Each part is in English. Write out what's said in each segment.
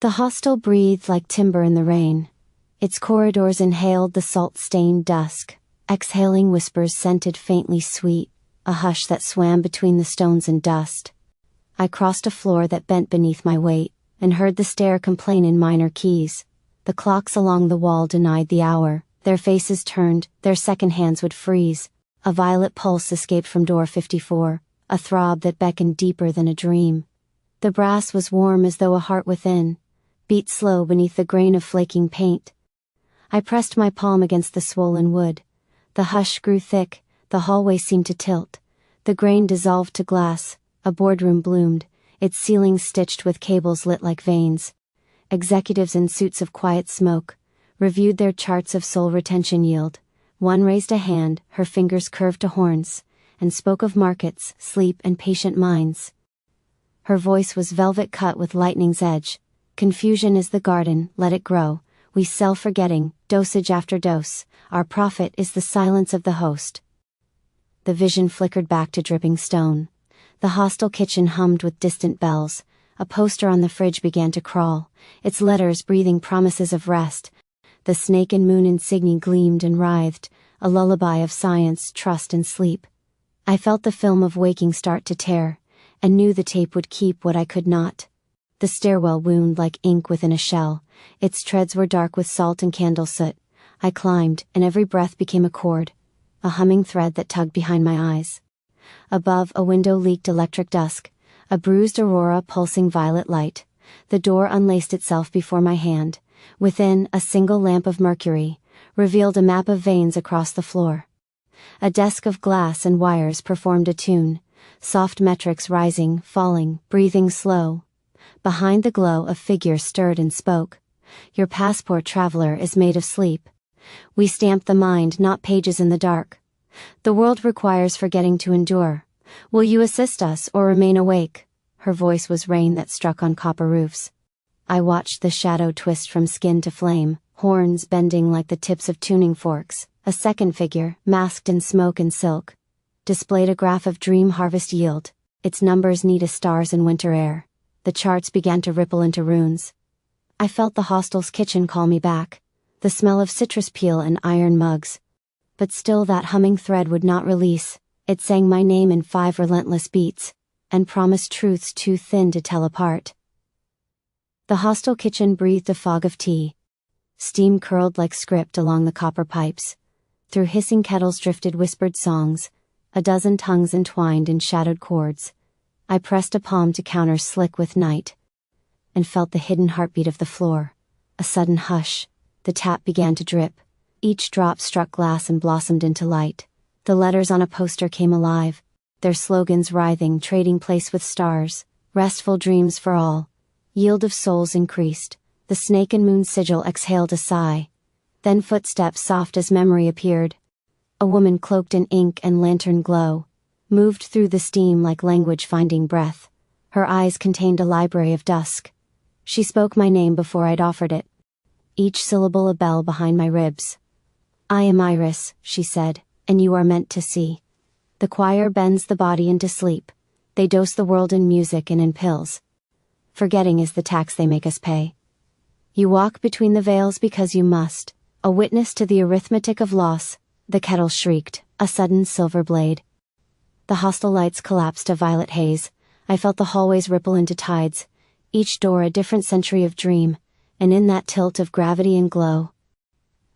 The hostel breathed like timber in the rain. Its corridors inhaled the salt-stained dusk, exhaling whispers scented faintly sweet, a hush that swam between the stones and dust. I crossed a floor that bent beneath my weight, and heard the stair complain in minor keys. The clocks along the wall denied the hour, their faces turned, their second hands would freeze. A violet pulse escaped from door 54, a throb that beckoned deeper than a dream. The brass was warm as though a heart within beat slow beneath the grain of flaking paint. I pressed my palm against the swollen wood. The hush grew thick, the hallway seemed to tilt. The grain dissolved to glass, a boardroom bloomed, its ceilings stitched with cables lit like veins. Executives in suits of quiet smoke reviewed their charts of soul retention yield. One raised a hand, her fingers curved to horns, and spoke of markets, sleep and patient minds. Her voice was velvet cut with lightning's edge. Confusion is the garden, let it grow. We sell forgetting, dosage after dose. Our profit is the silence of the host. The vision flickered back to dripping stone. The hostel kitchen hummed with distant bells. A poster on the fridge began to crawl, its letters breathing promises of rest. The snake and moon insignia gleamed and writhed, a lullaby of science, trust and sleep. I felt the film of waking start to tear, and knew the tape would keep what I could not. The stairwell wound like ink within a shell, its treads were dark with salt and candle soot. I climbed, and every breath became a chord, a humming thread that tugged behind my eyes. Above, a window leaked electric dusk, a bruised aurora pulsing violet light. The door unlaced itself before my hand. Within, a single lamp of mercury revealed a map of veins across the floor. A desk of glass and wires performed a tune, soft metrics rising, falling, breathing slow. Behind the glow, a figure stirred and spoke. Your passport, traveler, is made of sleep. We stamp the mind, not pages in the dark. The world requires forgetting to endure. Will you assist us or remain awake? Her voice was rain that struck on copper roofs. I watched the shadow twist from skin to flame, horns bending like the tips of tuning forks. A second figure, masked in smoke and silk, displayed a graph of dream harvest yield. Its numbers neat as stars in winter air. The charts began to ripple into runes. I felt the hostel's kitchen call me back, the smell of citrus peel and iron mugs. But still that humming thread would not release. It sang my name in 5 relentless beats, and promised truths too thin to tell apart. The hostel kitchen breathed a fog of tea. Steam curled like script along the copper pipes. Through hissing kettles drifted whispered songs, a dozen tongues entwined in shadowed chords. I pressed a palm to counter slick with night, and felt the hidden heartbeat of the floor. A sudden hush. The tap began to drip. Each drop struck glass and blossomed into light. The letters on a poster came alive, their slogans writhing, trading place with stars. Restful dreams for all. Yield of souls increased. The snake and moon sigil exhaled a sigh. Then footsteps soft as memory appeared. A woman cloaked in ink and lantern glow moved through the steam like language finding breath. Her eyes contained a library of dusk. She spoke my name before I'd offered it, each syllable a bell behind my ribs. I am Iris, she said, and you are meant to see. The choir bends the body into sleep. They dose the world in music and in pills. Forgetting is the tax they make us pay. You walk between the veils because you must, a witness to the arithmetic of loss. The kettle shrieked, a sudden silver blade. The hostel lights collapsed to violet haze. I felt the hallways ripple into tides, each door a different century of dream, and in that tilt of gravity and glow,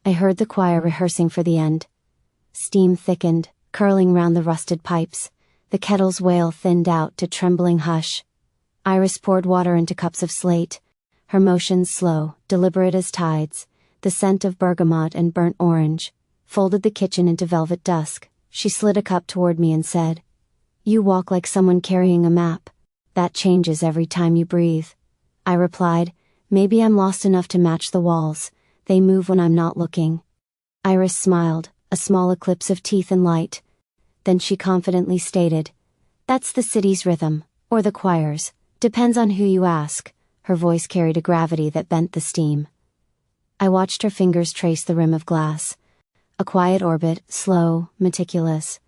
I heard the choir rehearsing for the end. Steam thickened, curling round the rusted pipes. The kettle's wail thinned out to trembling hush. Iris poured water into cups of slate, her motions slow, deliberate as tides. The scent of bergamot and burnt orange folded the kitchen into velvet dusk. She slid a cup toward me and said, "You walk like someone carrying a map. That changes every time you breathe." I replied, "Maybe I'm lost enough to match the walls. They move when I'm not looking." Iris smiled, a small eclipse of teeth and light. Then she confidently stated, "That's the city's rhythm, or the choir's. Depends on who you ask." Her voice carried a gravity that bent the steam. I watched her fingers trace the rim of glass. A quiet orbit, slow, meticulous.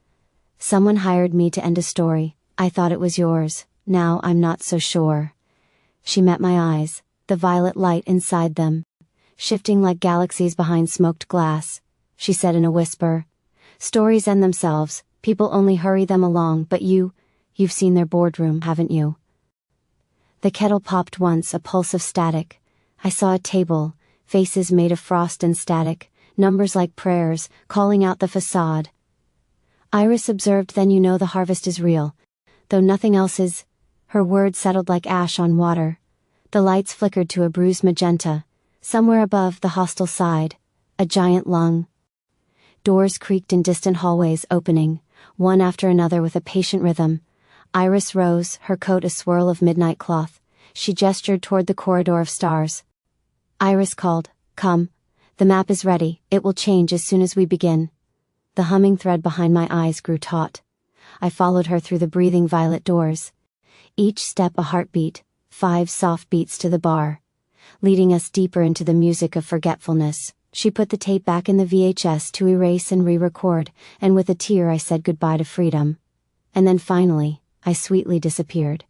"Someone hired me to end a story. I thought it was yours. Now I'm not so sure." She met my eyes, the violet light inside them, shifting like galaxies behind smoked glass. She said in a whisper, "Stories end themselves, people only hurry them along, but you've seen their boardroom, haven't you?" The kettle popped once, a pulse of static. I saw a table, faces made of frost and static, numbers like prayers, calling out the facade. Iris observed, "Then you know the harvest is real. Though nothing else is." Her words settled like ash on water. The lights flickered to a bruised magenta. Somewhere above the hostel side, a giant lung. Doors creaked in distant hallways, opening, one after another with a patient rhythm. Iris rose, her coat a swirl of midnight cloth. She gestured toward the corridor of stars. Iris called, "Come. The map is ready, it will change as soon as we begin." The humming thread behind my eyes grew taut. I followed her through the breathing violet doors. Each step a heartbeat, 5 soft beats to the bar, leading us deeper into the music of forgetfulness. She put the tape back in the VHS to erase and re-record, and with a tear I said goodbye to freedom. And then finally, I sweetly disappeared.